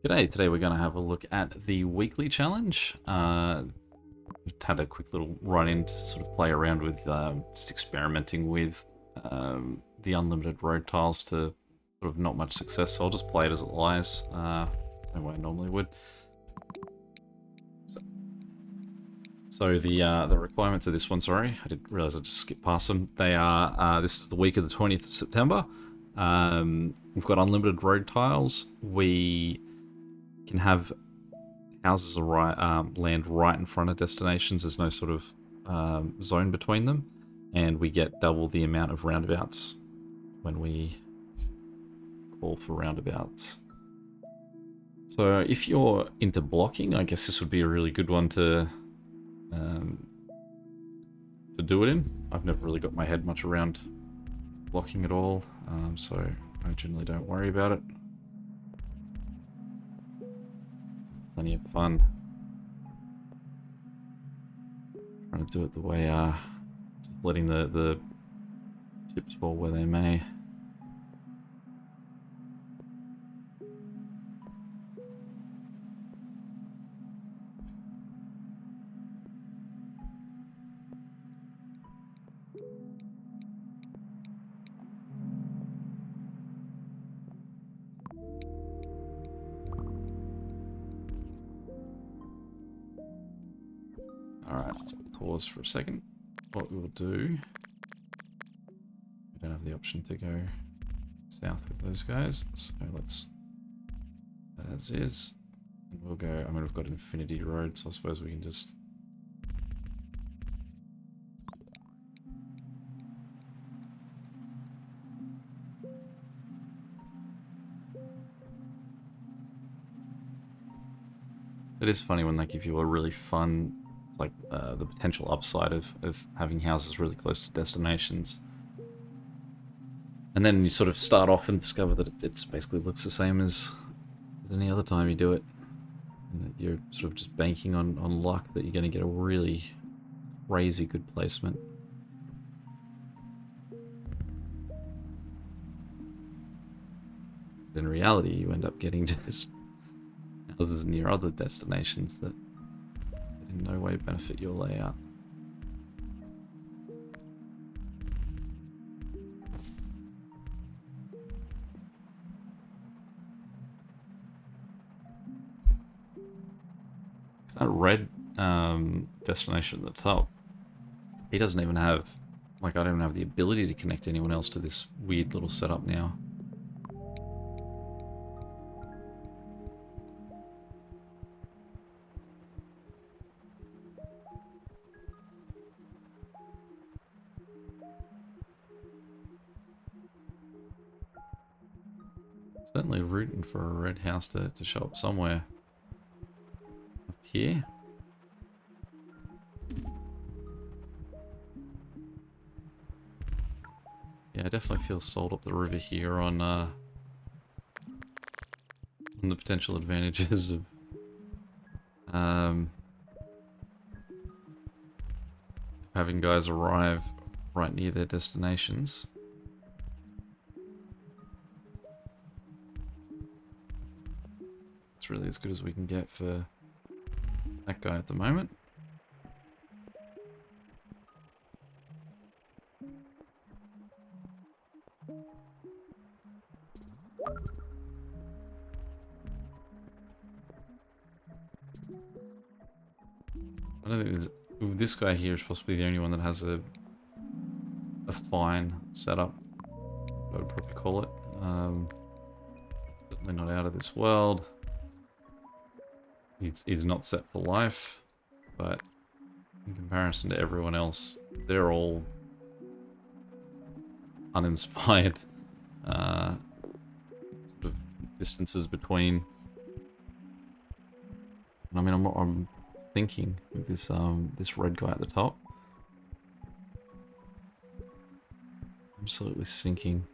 G'day, today we're going to have a look at the weekly challenge. Had a quick little run in to sort of play around with just experimenting with the unlimited road tiles to sort of not much success, so I'll just play it as it lies, same way I normally would. So the requirements of this one, sorry, I didn't realize I just skipped past them. They are, this is the week of the 20th of September. We've got unlimited road tiles. We can have houses land right in front of destinations. There's no sort of zone between them, and we get double the amount of roundabouts when we call for roundabouts. So if you're into blocking, I guess this would be a really good one to do it in. I've never really got my head much around blocking at all, so I generally don't worry about it. Plenty of fun. Trying to do it the way, just letting the chips fall where they may. Alright, let's pause for a second. What we will do, we don't have the option to go south with those guys, so let's as is, and we'll go, I mean we've got infinity road, so I suppose we can just it is funny when they give you a really fun, like the potential upside of having houses really close to destinations. And then you sort of start off and discover that it just basically looks the same as any other time you do it. And that you're sort of just banking on luck that you're going to get a really crazy good placement. In reality, you end up getting just houses near other destinations that in no way benefit your layout. That red destination at the top, he doesn't even have, like I don't even have the ability to connect anyone else to this weird little setup now. Certainly rooting for a red house to show up somewhere. Up here. Yeah, I definitely feel sold up the river here on the potential advantages of having guys arrive right near their destinations. It's really as good as we can get for that guy at the moment. I don't think this guy here is possibly the only one that has a fine setup, I would probably call it. Certainly not out of this world. He's not set for life, but in comparison to everyone else, they're all uninspired. Sort of distances between. I mean, I'm thinking with this this red guy at the top, absolutely sinking.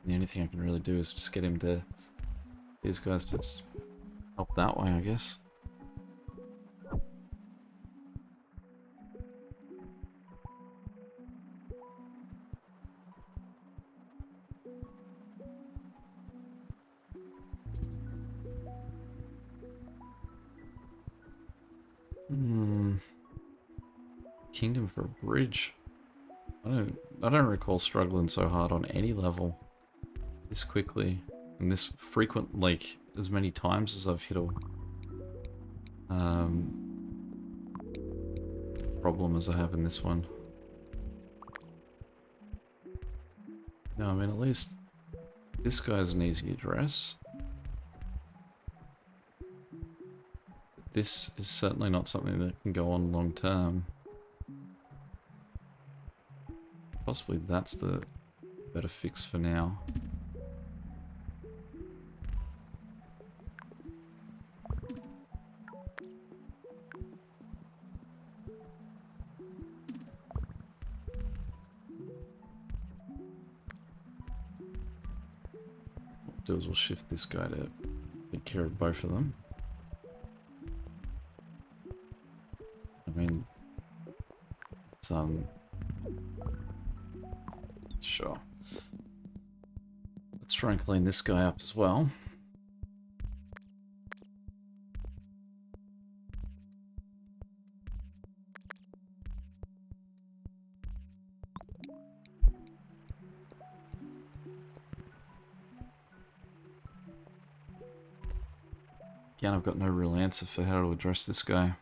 The only thing I can really do is just get him to these guys to just help that way, I guess. Hmm. Kingdom for a bridge. I don't recall struggling so hard on any level this quickly and this frequent, like as many times as I've hit a problem as I have in this one. No, I mean at least this guy's an easy address. This is certainly not something that can go on long term. Possibly that's the better fix for now. What we'll do is we'll shift this guy to take care of both of them. I mean, it's, sure. Let's try and clean this guy up as well. Again, I've got no real answer for how to address this guy.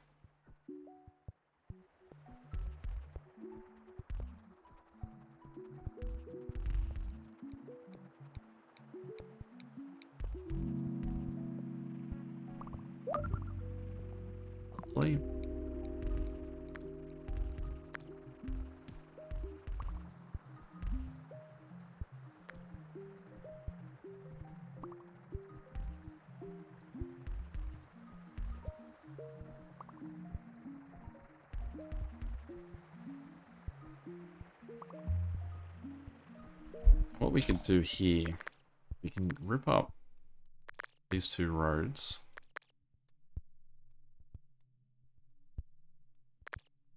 Lovely. What we can do here, we can rip up these two roads.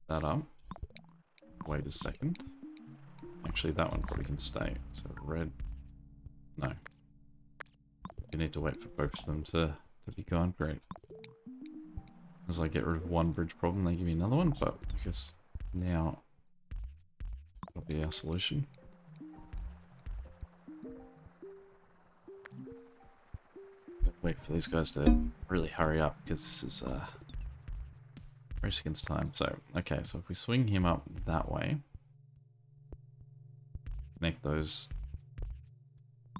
That up. Wait a second. Actually, that one probably can stay. So red. No. You need to wait for both of them to be gone. Great. As I get rid of one bridge problem, they give me another one, but I guess now that'll be our solution. Gotta wait for these guys to really hurry up because this is race against time. So, okay, so if we swing him up that way, make those,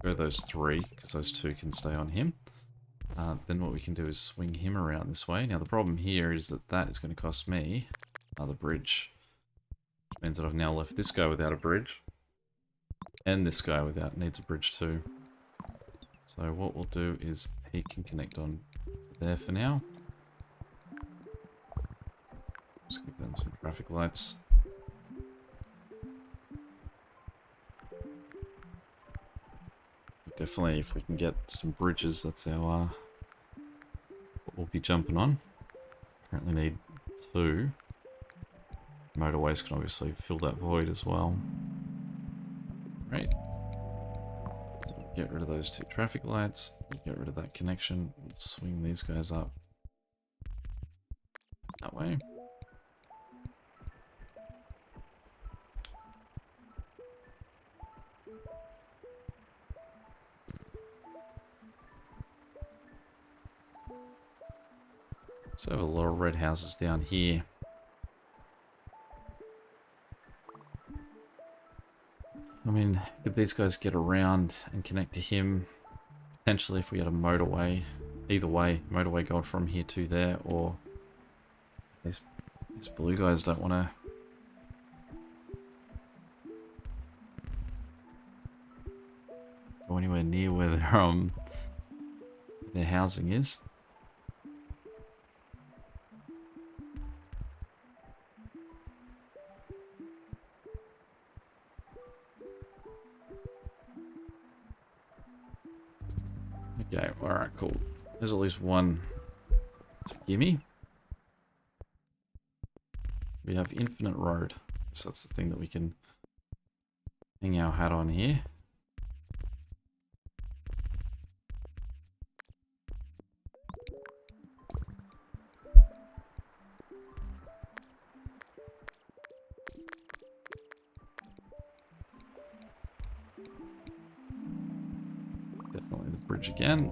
go those three, because those two can stay on him. Then what we can do is swing him around this way. Now the problem here is that that is going to cost me another bridge. Which means that I've now left this guy without a bridge. And this guy needs a bridge too. So what we'll do is he can connect on there for now. Just give them some traffic lights. Definitely, if we can get some bridges, that's our what we'll be jumping on. Currently need 2. Motorways can obviously fill that void as well. Right. So we'll get rid of those 2 traffic lights. We'll get rid of that connection. We'll swing these guys up that way. So I have a lot of red houses down here. I mean, could these guys get around and connect to him? Potentially if we had a motorway. Either way, motorway going from here to there, or these blue guys don't want to go anywhere near where their housing is. Okay, alright, cool. There's at least one. It's a gimme. We have infinite road. So that's the thing that we can hang our hat on here. Definitely the bridge again.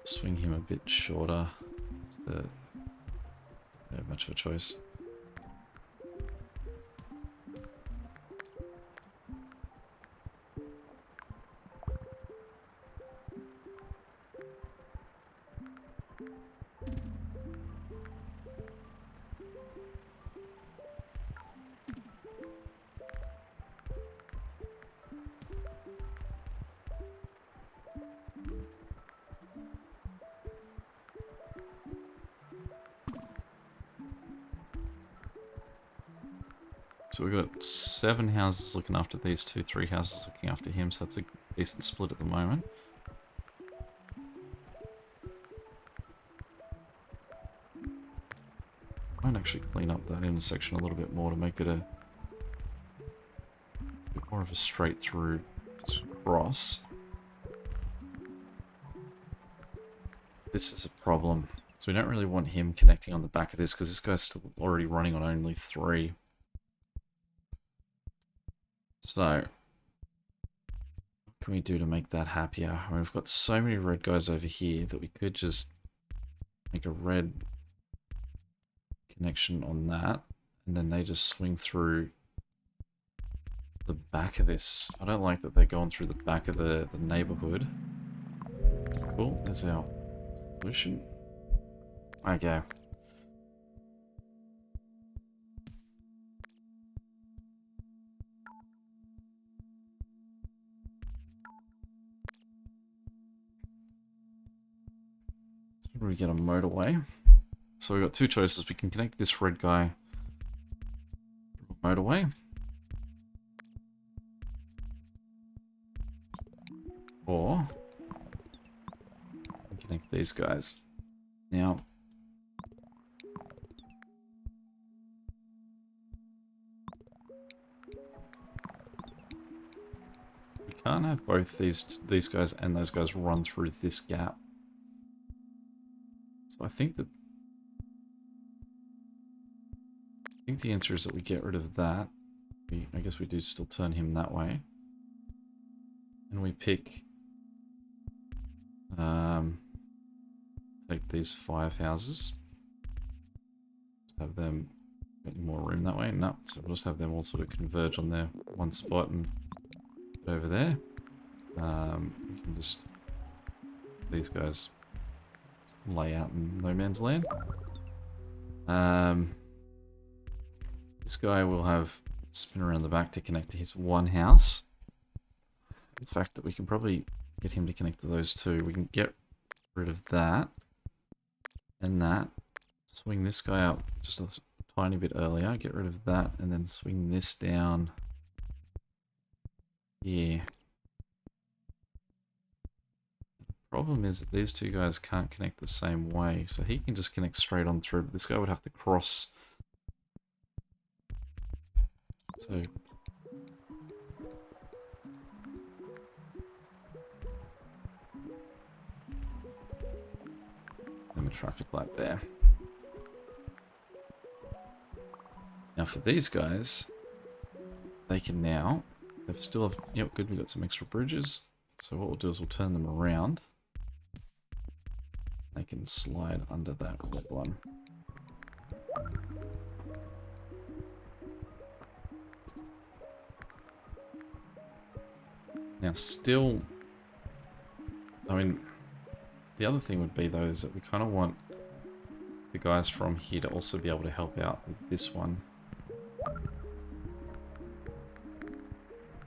Swing him a bit shorter. Don't have much of a choice. So we've got 7 houses looking after these two, 3 houses looking after him, so that's a decent split at the moment. I might actually clean up that intersection a little bit more to make it a bit more of a straight through cross. This is a problem. So we don't really want him connecting on the back of this because this guy's still already running on only 3. So, what can we do to make that happier? I mean, we've got so many red guys over here that we could just make a red connection on that, and then they just swing through the back of this. I don't like that they're going through the back of the neighborhood. Cool, that's our solution. Okay. We get a motorway. So we've got 2 choices. We can connect this red guy to a motorway. Or we can connect these guys. Now, we can't have both these guys and those guys run through this gap. So I think the answer is that we get rid of that. I guess we do still turn him that way. And we pick... take these 5 houses. Just have them get more room that way. No, so we'll just have them all sort of converge on their one spot and get over there. We can just... these guys... lay out in no man's land. This guy will have spin around the back to connect to his one house. The fact that we can probably get him to connect to those 2. We can get rid of that and that. Swing this guy up just a tiny bit earlier. Get rid of that and then swing this down here. Problem is that these 2 guys can't connect the same way, so he can just connect straight on through, but this guy would have to cross. So and a traffic light there. Now for these guys, they can now, they've still have, yep, good, we've got some extra bridges. So what we'll do is we'll turn them around. They can slide under that red one. Now still, I mean, the other thing would be though is that we kind of want the guys from here to also be able to help out with this one.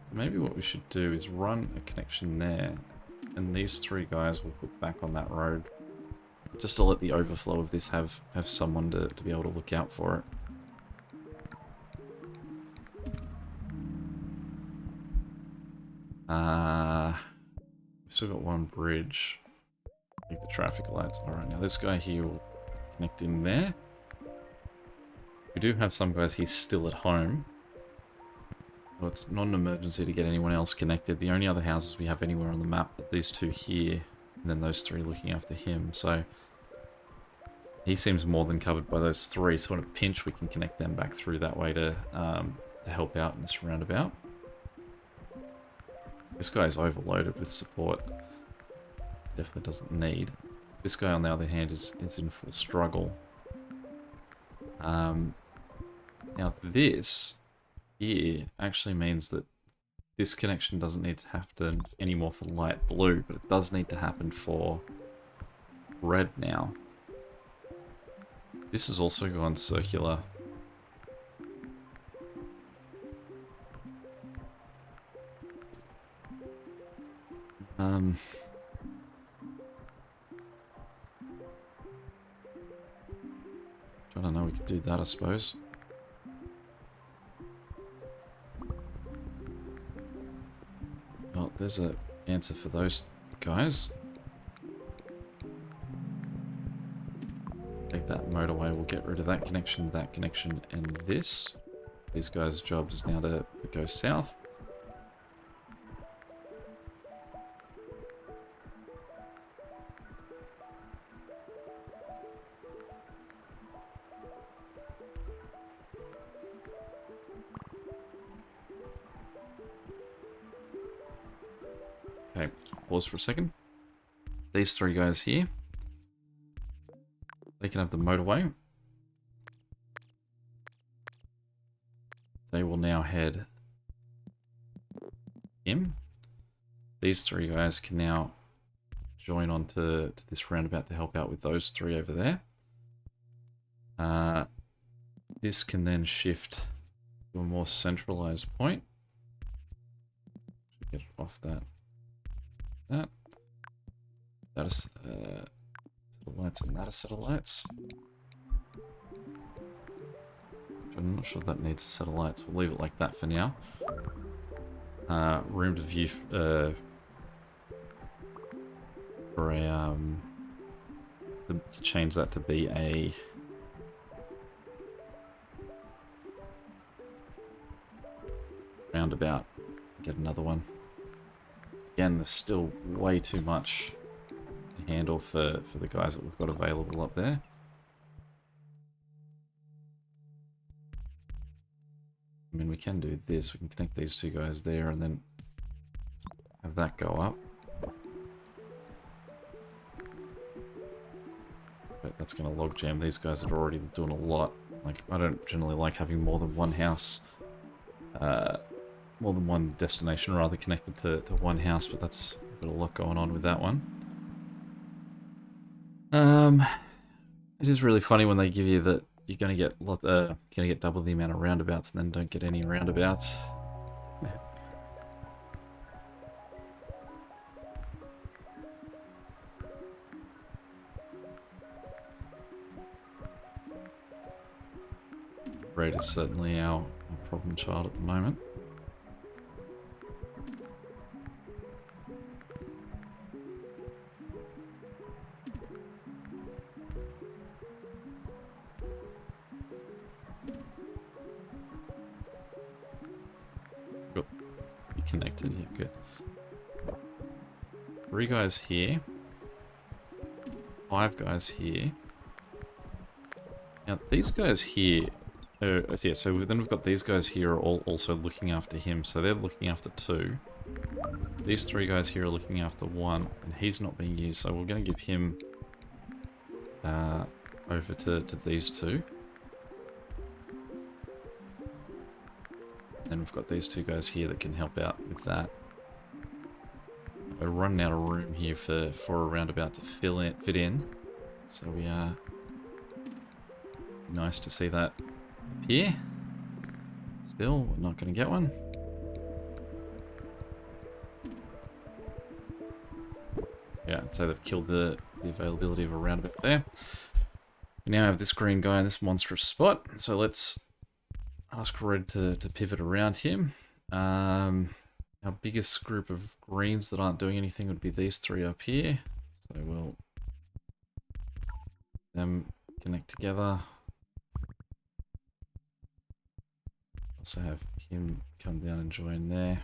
So maybe what we should do is run a connection there, and these 3 guys will put back on that road. Just to let the overflow of this have someone to be able to look out for it. We've still got 1 bridge. Take the traffic lights. Alright, now this guy here will connect in there. We do have some guys here still at home. Well, it's not an emergency to get anyone else connected. The only other houses we have anywhere on the map are these 2 here, and then those 3 looking after him. So he seems more than covered by those 3. So in a pinch, we can connect them back through that way to to help out in this roundabout. This guy's overloaded with support. Definitely doesn't need. This guy, on the other hand, is in full struggle. Now this here actually means that this connection doesn't need to happen anymore for light blue, but it does need to happen for red now. This has also gone circular. I don't know, we could do that, I suppose. Well, there's an answer for those guys. Take that motorway, we'll get rid of that connection, and this. These guys' job is now to go south. Okay, pause for a second. These three guys here, they can have the motorway. They will now head in. These three guys can now join onto this roundabout to help out with those three over there. This can then shift to a more centralized point. Should get it off that. That is set of lights and that a set of lights. I'm not sure that needs a set of lights. We'll leave it like that for now. Room to view for a to change that to be a roundabout. Get another one. Again, there's still way too much to handle for the guys that we've got available up there. I mean, we can do this. We can connect these two guys there and then have that go up. But that's going to logjam these guys that are already doing a lot. Like, I don't generally like having more than one house, more than one destination rather connected to one house, but that's got a lot going on with that one. It is really funny when they give you that you're going to get double the amount of roundabouts and then don't get any roundabouts. Raid is certainly our problem child at the moment. Good. Be connected, yeah, good. 3 guys here. 5 guys here. Now, these guys here... yeah, so then we've got these guys here are all also looking after him, so they're looking after 2. These 3 guys here are looking after 1, and he's not being used, so we're going to give him over to these 2. Then we've got these 2 guys here that can help out with that. We're running out of room here for a roundabout to fit in, so we are nice to see that appear. Still, we're not going to get one. Yeah, so they've killed the availability of a roundabout there. We now have this green guy in this monstrous spot, so let's ask Red to pivot around him. Our biggest group of greens that aren't doing anything would be these 3 up here. So we'll them connect together. Also have him come down and join there.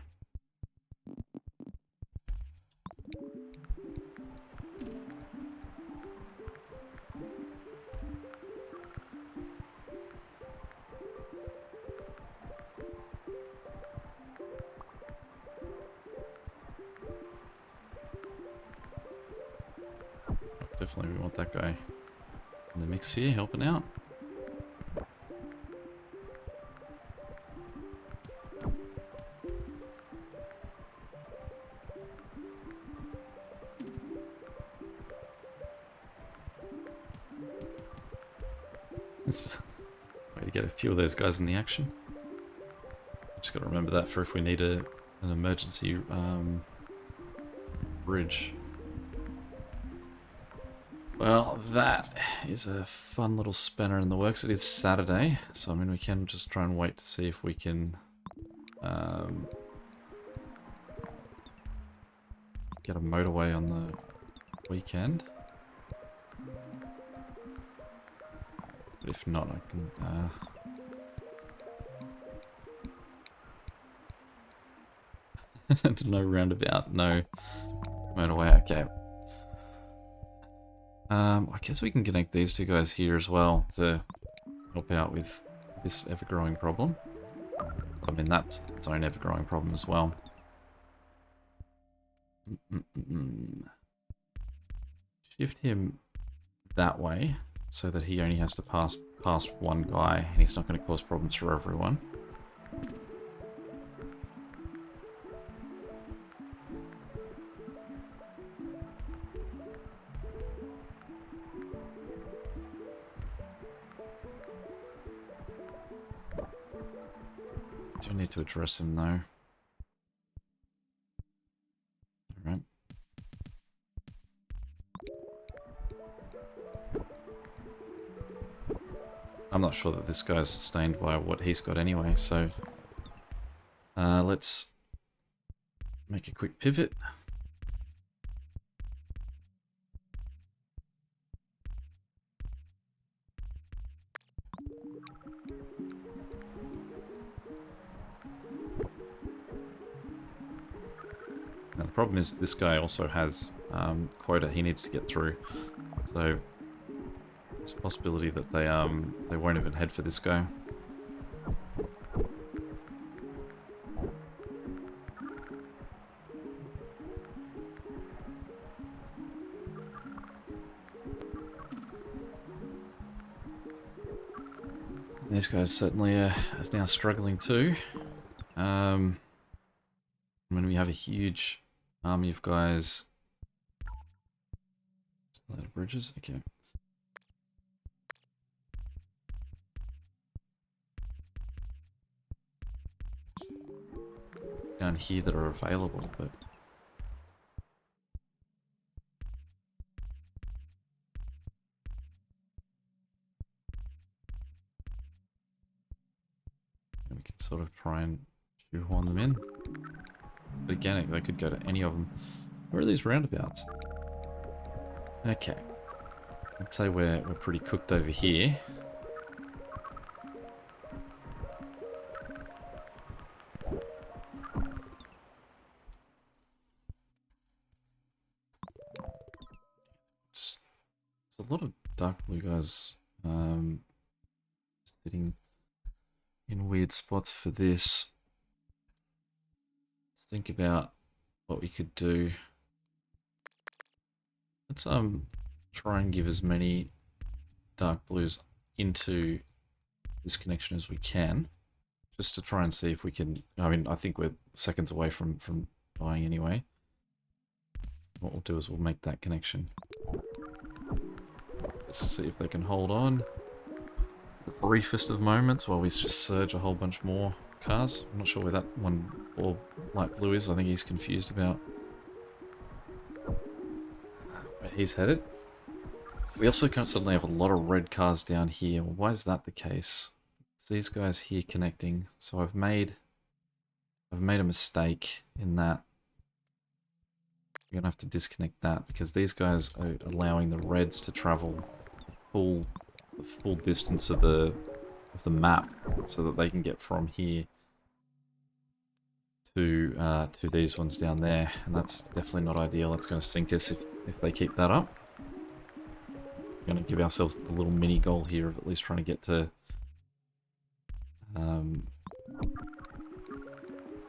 Definitely we want that guy in the mix here, helping out. It's a way to get a few of those guys in the action. Just got to remember that for if we need an emergency bridge. Well, that is a fun little spanner in the works. It is Saturday, so I mean we can just try and wait to see if we can get a motorway on the weekend. But if not, I can... no roundabout, no motorway, okay. I guess we can connect these two guys here as well to help out with this ever-growing problem. I mean, that's its own ever-growing problem as well. Shift him that way so that he only has to pass past one guy and he's not going to cause problems for everyone. Do need to address him though. Alright. I'm not sure that this guy's sustained by what he's got anyway, so let's make a quick pivot. Now the problem is this guy also has quota he needs to get through, so it's a possibility that they won't even head for this guy. These guys certainly are now struggling too. When we have a huge army of guys. A lot of bridges, okay. Down here that are available, but we can sort of try and shoehorn them in. But again, they could go to any of them. Where are these roundabouts? Okay. I'd say we're pretty cooked over here. There's a lot of dark blue guys sitting in weird spots for this. Let's think about what we could do. Let's try and give as many dark blues into this connection as we can, just to try and see if we can. I mean, I think we're seconds away from dying anyway. What we'll do is we'll make that connection. Let's see if they can hold on. The briefest of moments while we just surge a whole bunch more cars. I'm not sure where that one or light blue is. I think he's confused about where he's headed. We also suddenly have a lot of red cars down here. Well, why is that the case? It's these guys here connecting. So I've made a mistake in that. We're gonna have to disconnect that because these guys are allowing the reds to travel the full distance of the map, so that they can get from here to these ones down there, and that's definitely not ideal. That's going to sink us if they keep that up. We're going to give ourselves the little mini goal here of at least trying to get to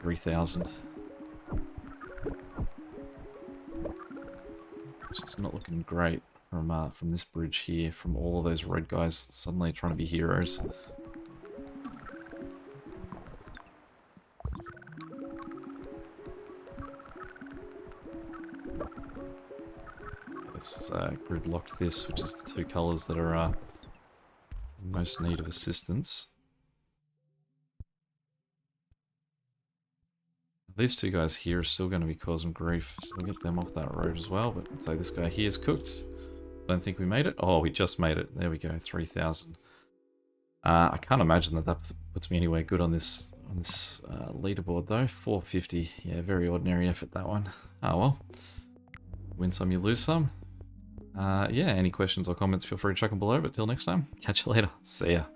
3,000. Which is not looking great from this bridge here, from all of those red guys suddenly trying to be heroes. This is gridlocked this, which is the two colours that are in most need of assistance. These two guys here are still going to be causing grief, so we'll get them off that road as well. But I'd say this guy here is cooked. Don't think we made it. Oh, we just made it. There we go, 3,000. I can't imagine that puts me anywhere good on this leaderboard though. 450. Yeah, very ordinary effort that one. Oh well. Win some, you lose some. Yeah, any questions or comments, feel free to chuck them below. But till next time, catch you later. See ya.